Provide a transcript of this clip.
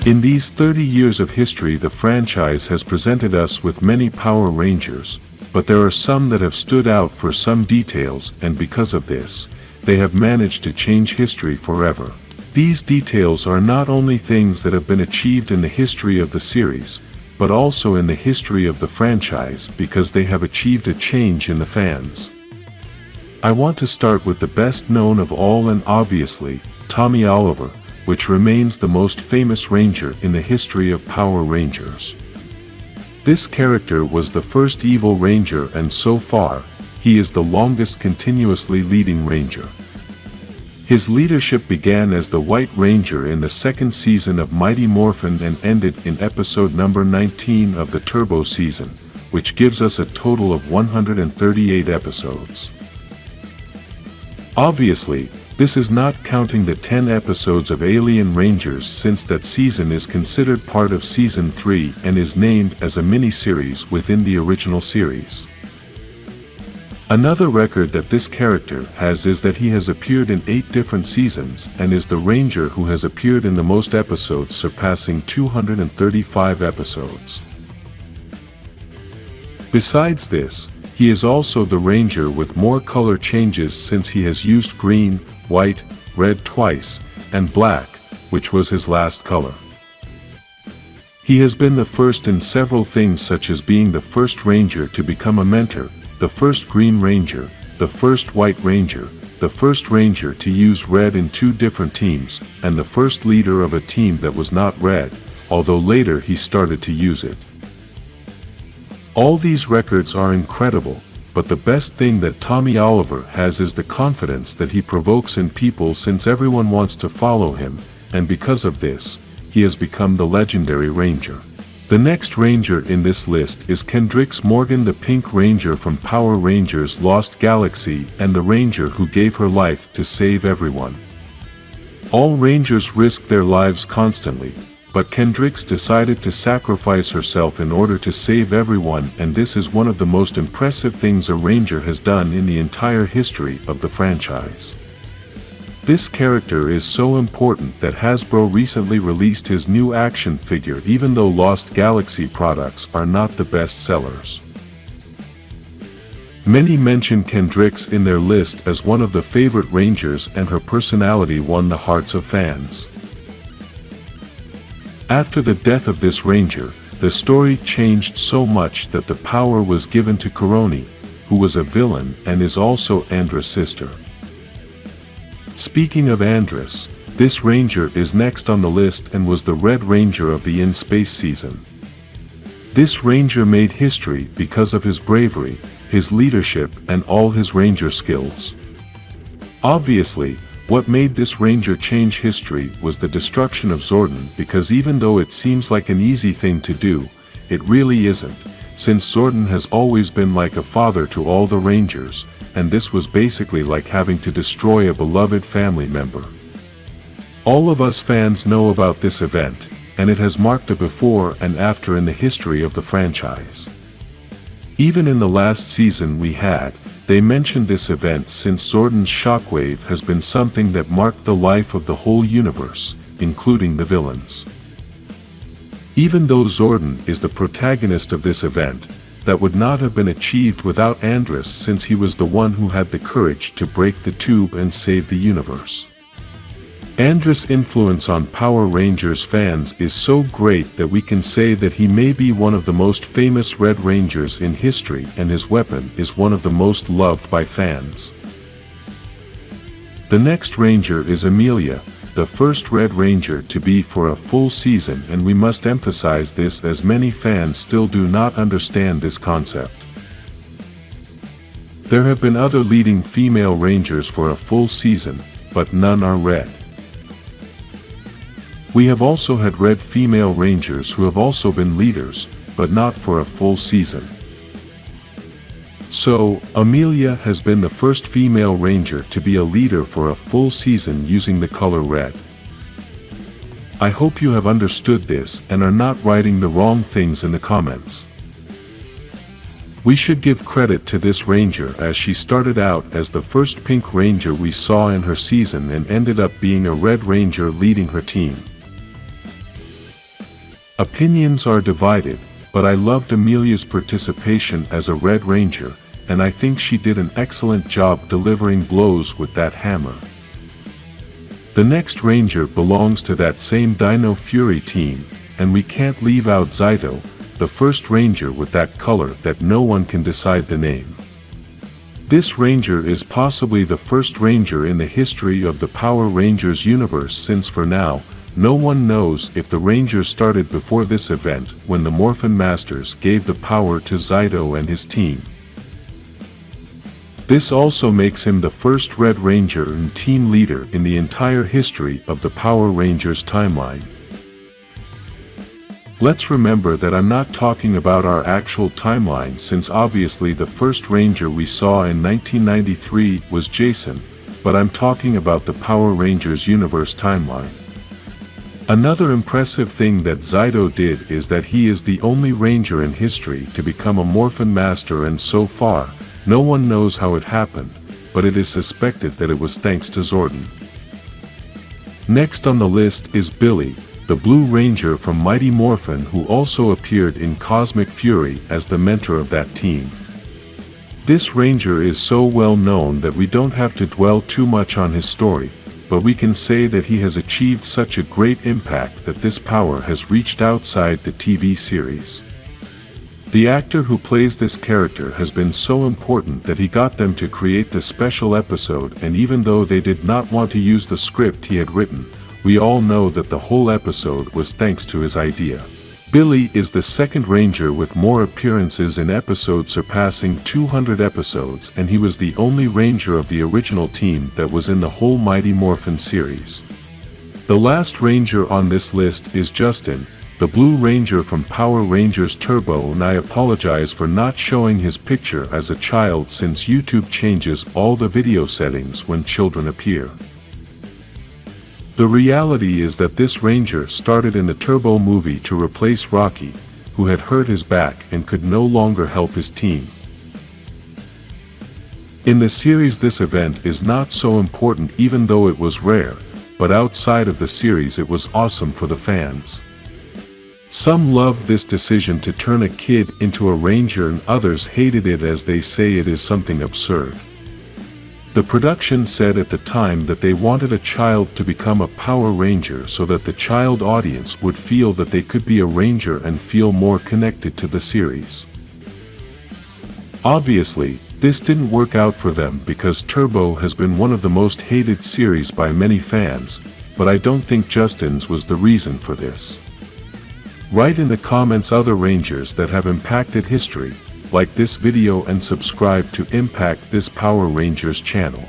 In these 30 years of history, the franchise has presented us with many Power Rangers, but there are some that have stood out for some details, and because of this, they have managed to change history forever. These details are not only things that have been achieved in the history of the series, but also in the history of the franchise because they have achieved a change in the fans. I want to start with the best known of all, and obviously, Tommy Oliver, which remains the most famous Ranger in the history of Power Rangers. This character was the first evil Ranger, and so far, he is the longest continuously leading Ranger. His leadership began as the White Ranger in the second season of Mighty Morphin and ended in episode number 19 of the Turbo season, which gives us a total of 138 episodes. Obviously, this is not counting the 10 episodes of Alien Rangers, since that season is considered part of Season 3 and is named as a mini-series within the original series. Another record that this character has is that he has appeared in 8 different seasons and is the Ranger who has appeared in the most episodes, surpassing 235 episodes. Besides this, he is also the Ranger with more color changes, since he has used green, white, red twice, and black, which was his last color. He has been the first in several things, such as being the first Ranger to become a mentor, the first Green Ranger, the first White Ranger, the first Ranger to use red in 2 different teams, and the first leader of a team that was not red, although later he started to use it. All these records are incredible, but the best thing that Tommy Oliver has is the confidence that he provokes in people, since everyone wants to follow him, and because of this, he has become the legendary Ranger. The next Ranger in this list is Kendrix Morgan, the Pink Ranger from Power Rangers Lost Galaxy, and the Ranger who gave her life to save everyone. All Rangers risk their lives constantly, but Kendrix decided to sacrifice herself in order to save everyone, and this is one of the most impressive things a Ranger has done in the entire history of the franchise. This character is so important that Hasbro recently released his new action figure, even though Lost Galaxy products are not the best sellers. Many mention Kendrix in their list as one of the favorite Rangers, and her personality won the hearts of fans. After the death of this Ranger, the story changed so much that the power was given to Coroni, who was a villain and is also Andros' sister. Speaking of Andros, this Ranger is next on the list and was the Red Ranger of the In Space season. This Ranger made history because of his bravery, his leadership, and all his Ranger skills. Obviously, what made this Ranger change history was the destruction of Zordon, because even though it seems like an easy thing to do, it really isn't, since Zordon has always been like a father to all the Rangers, and this was basically like having to destroy a beloved family member. All of us fans know about this event, and it has marked a before and after in the history of the franchise. Even in the last season they mentioned this event, since Zordon's shockwave has been something that marked the life of the whole universe, including the villains. Even though Zordon is the protagonist of this event, that would not have been achieved without Andros, since he was the one who had the courage to break the tube and save the universe. Andros' influence on Power Rangers fans is so great that we can say that he may be one of the most famous Red Rangers in history, and his weapon is one of the most loved by fans. The next Ranger is Amelia, the first Red Ranger to be for a full season, and we must emphasize this as many fans still do not understand this concept. There have been other leading female Rangers for a full season, but none are red. We have also had red female Rangers who have also been leaders, but not for a full season. So, Amelia has been the first female Ranger to be a leader for a full season using the color red. I hope you have understood this and are not writing the wrong things in the comments. We should give credit to this Ranger, as she started out as the first Pink Ranger we saw in her season and ended up being a Red Ranger leading her team. Opinions are divided, but I loved Amelia's participation as a Red Ranger, and I think she did an excellent job delivering blows with that hammer. The next Ranger belongs to that same Dino Fury team, and we can't leave out Zido, the first Ranger with that color that no one can decide the name. This Ranger is possibly the first Ranger in the history of the Power Rangers universe, since for now, no one knows if the Rangers started before this event when the Morphin Masters gave the power to Zido and his team. This also makes him the first Red Ranger and team leader in the entire history of the Power Rangers timeline. Let's remember that I'm not talking about our actual timeline, since obviously the first Ranger we saw in 1993 was Jason, but I'm talking about the Power Rangers universe timeline. Another impressive thing that Zido did is that he is the only Ranger in history to become a Morphin Master, and so far, no one knows how it happened, but it is suspected that it was thanks to Zordon. Next on the list is Billy, the Blue Ranger from Mighty Morphin, who also appeared in Cosmic Fury as the mentor of that team. This Ranger is so well known that we don't have to dwell too much on his story, but we can say that he has achieved such a great impact that this power has reached outside the TV series. The actor who plays this character has been so important that he got them to create the special episode, and even though they did not want to use the script he had written, we all know that the whole episode was thanks to his idea. Billy is the second Ranger with more appearances in episodes, surpassing 200 episodes, and he was the only Ranger of the original team that was in the whole Mighty Morphin series. The last Ranger on this list is Justin, the Blue Ranger from Power Rangers Turbo, and I apologize for not showing his picture as a child, since YouTube changes all the video settings when children appear. The reality is that this Ranger started in the Turbo movie to replace Rocky, who had hurt his back and could no longer help his team. In the series, this event is not so important, even though it was rare, but outside of the series it was awesome for the fans. Some loved this decision to turn a kid into a Ranger, and others hated it as they say it is something absurd. The production said at the time that they wanted a child to become a Power Ranger so that the child audience would feel that they could be a Ranger and feel more connected to the series. Obviously, this didn't work out for them because Turbo has been one of the most hated series by many fans, but I don't think Justin's was the reason for this. Write in the comments other Rangers that have impacted history. Like this video and subscribe to Impact This Power Rangers channel.